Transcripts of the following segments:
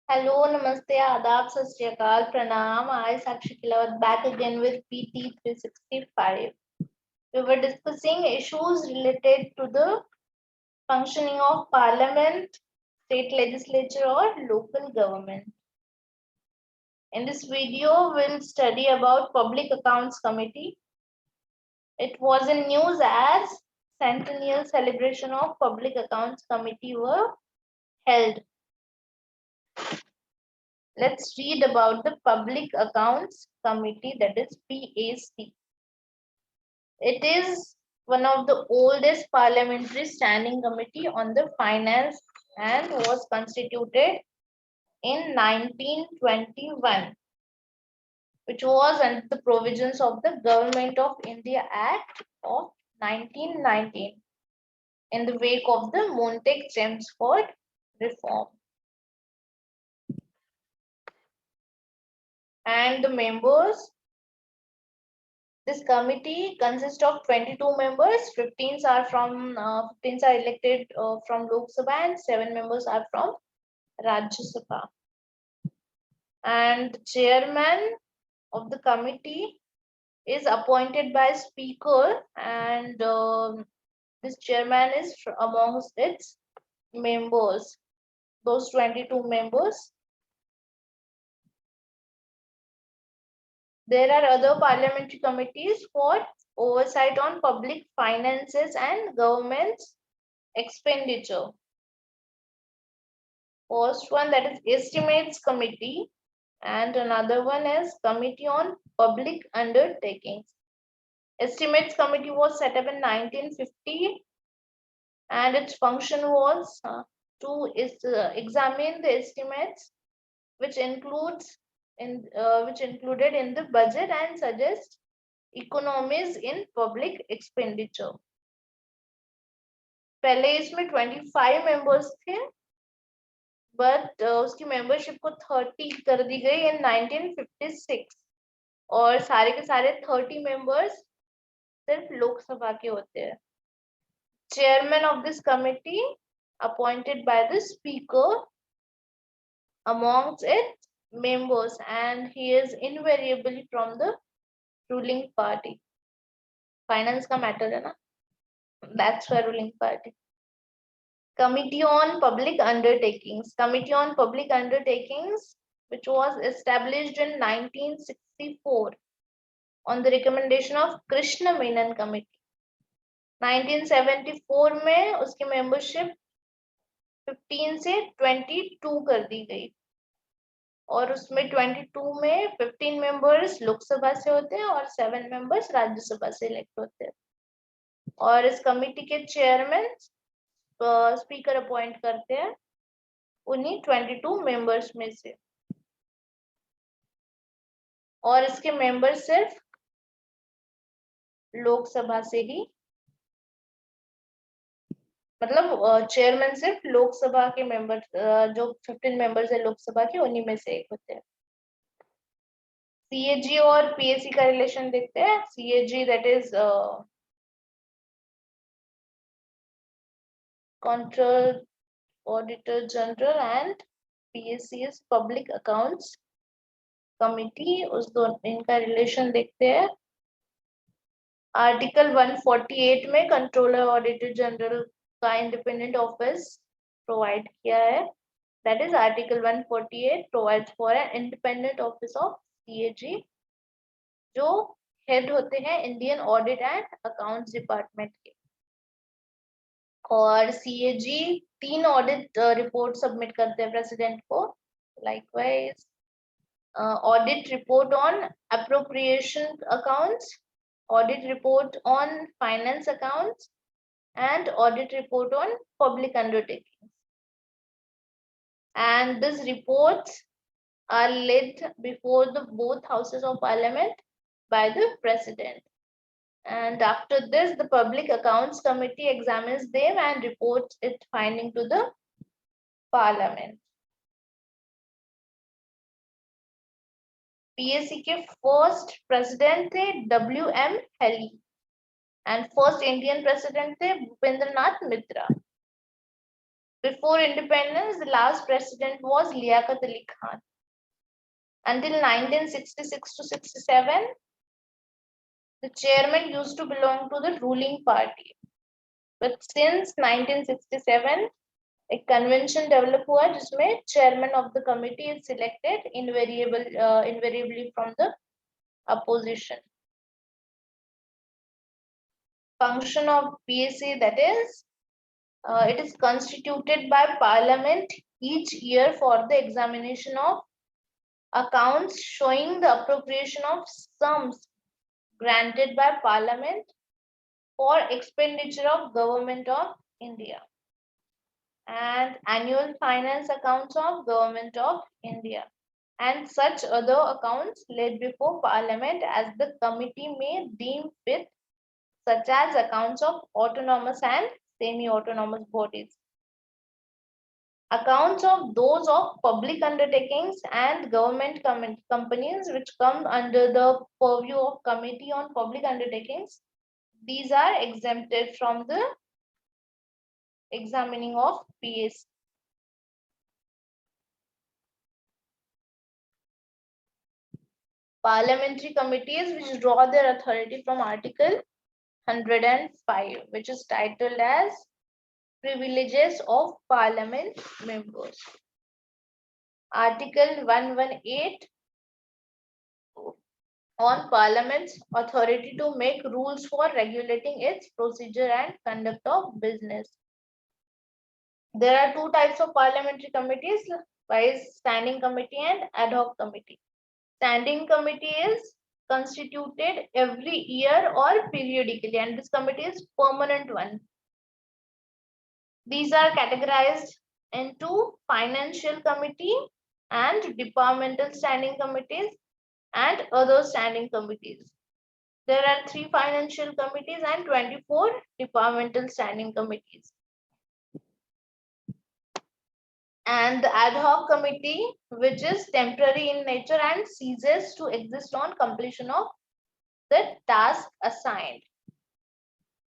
Hello, Namaste, Adab, Sat Shri Akal, Pranam. I, Sakshi Kilawat, back again with PT 365. We were discussing issues related to the functioning of Parliament, state legislature, or local government. In this video, we'll study about Public Accounts Committee. It was in news as centennial celebration of Public Accounts Committee were held. Let's read about the Public Accounts Committee, that is PAC. It is one of the oldest parliamentary standing committee on the finance and was constituted in 1921, which was under the provisions of the Government of India Act of 1919 in the wake of the Montague-Chelmsford reform. And the members, this committee consists of 22 members. 15 are elected from Lok Sabha and 7 members are from Rajya Sabha. And the chairman of the committee is appointed by Speaker, and this chairman is amongst its members, those 22 members. There are other parliamentary committees for oversight on public finances and government's expenditure. First one, that is Estimates Committee, and another one is Committee on Public Undertakings. Estimates Committee was set up in 1950, and its function was to examine the estimates which included in the budget and suggest economies in public expenditure. पहले इसमें 25 members थे, but उसकी membership को 30 कर दी गई in 1956, और सारे के सारे 30 members सिर्फ लोकसभा के होते हैं. Chairman of this committee appointed by the Speaker amongst its members, and he is invariably from the ruling party. Finance का matter है ना, that's why ruling party. Committee on Public Undertakings. Committee on Public Undertakings, which was established in 1964 on the recommendation of Krishna Menon Committee. 1974 में उसकी membership 15 से 22 कर दी गई, और उसमें 22 में 15 members लोकसभा से होते हैं और 7 members राज्यसभा से elect होते हैं. और इस कमिटी के चेयरमैन स्पीकर अपॉइंट करते हैं उन्हीं 22 मेंबर्स में से, और इसके मेंबर सिर्फ लोकसभा से ही, मतलब चेयरमैन सिर्फ लोकसभा के मेंबर, जो 15 मेंबर्स है लोकसभा के, उन्हीं में से एक होते हैं. सीएजी और पीएससी का रिलेशन देखते हैं. CAG that is Control Auditor General, and PAC is Public Accounts Committee. उस दो इनका रिलेशन देखते हैं. आर्टिकल 148 में कंट्रोलर ऑडिटर जनरल का इंडिपेंडेंट ऑफिस प्रोवाइड किया है. That is article 148 provides for an independent office of CAG, जो हेड होते हैं Indian audit and accounts department के. और सीएजी 3 ऑडिट रिपोर्ट सबमिट करते हैं प्रेसिडेंट को. Likewise audit report on appropriation accounts, audit report on finance accounts, and audit report on public undertakings. And these reports are laid before the both houses of parliament by the president. And after this, the Public Accounts Committee examines them and reports its finding to the parliament. PSC के first president थे WM Hailey, and first Indian president थे भूपेंद्र नाथ मित्रा. Before independence, the last president was Liaquat Ali Khan. Until 1966 to 67, the chairman used to belong to the ruling party. But since 1967, a convention develop हुआ जिसमें chairman of the committee is selected invariably from the opposition. Function of PSC, that is, it is constituted by Parliament each year for the examination of accounts showing the appropriation of sums granted by Parliament for expenditure of Government of India and annual finance accounts of Government of India and such other accounts laid before Parliament as the committee may deem fit, such as accounts of autonomous and semi-autonomous bodies. Accounts of those of public undertakings and government companies which come under the purview of Committee on Public Undertakings, these are exempted from the examining of PSC. Parliamentary committees which draw their authority from Article 105, which is titled as Privileges of Parliament Members. Article 118 on Parliament's authority to make rules for regulating its procedure and conduct of business. There are two types of parliamentary committees, vice standing committee and ad hoc committee. Standing committee is constituted every year or periodically, and this committee is permanent one. These are categorized into financial committee and departmental standing committees and other standing committees. There are 3 financial committees and 24 departmental standing committees. And the ad hoc committee, which is temporary in nature and ceases to exist on completion of the task assigned.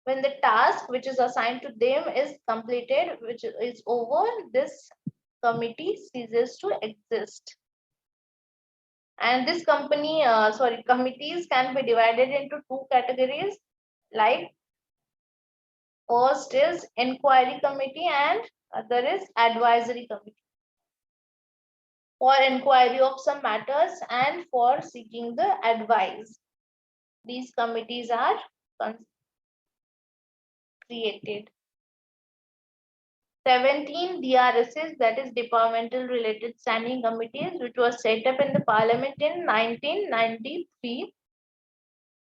When the task which is assigned to them is completed, which is over, this committee ceases to exist. And this committees can be divided into 2 categories, like first is inquiry committee and other is advisory committee. For inquiry of some matters and for seeking the advice, these committees are created. 17 DRSs, that is departmental related standing committees, which was set up in the Parliament in 1993,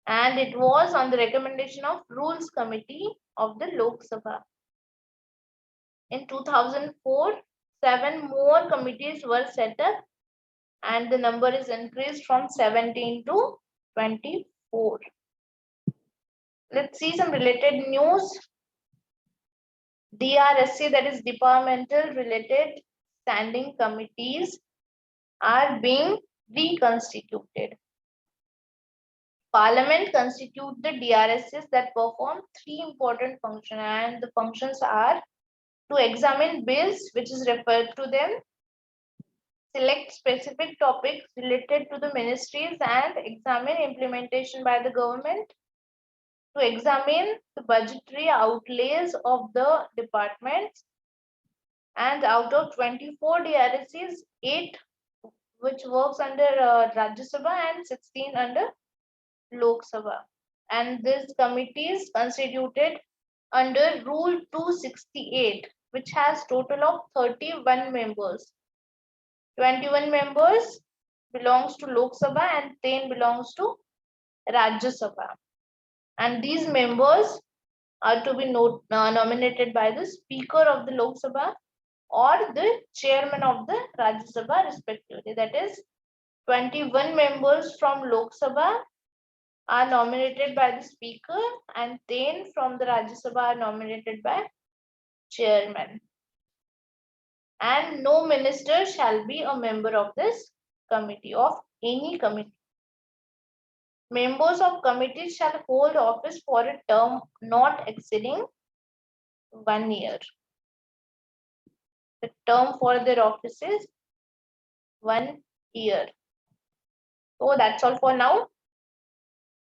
and it was on the recommendation of Rules Committee of the Lok Sabha. In 2004, 7 more committees were set up and the number is increased from 17 to 24. Let's see some related news. DRSC, that is departmental related standing committees, are being reconstituted. Parliament constitute the DRSs that perform 3 important functions, and the functions are to examine bills which is referred to them, select specific topics related to the ministries and examine implementation by the government, to examine the budgetary outlays of the departments, and out of 24 DRSs, 8 which works under Rajya Sabha and 16 under Lok Sabha. And these committees constituted under Rule 268, which has total of 31 members. 21 members belongs to Lok Sabha and 10 belongs to Rajya Sabha. And these members are to be nominated by the Speaker of the Lok Sabha or the Chairman of the Rajya Sabha respectively. That is, 21 members from Lok Sabha are nominated by the Speaker and 10 from the Rajya Sabha are nominated by Chairman. And no minister shall be a member of this committee, of any committee. Members of committees shall hold office for a term not exceeding 1 year. The term for their office is 1 year. So that's all for now.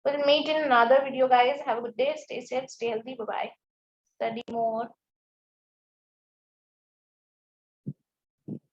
We'll meet in another video, guys. Have a good day. Stay safe, stay healthy. Bye bye. Study more.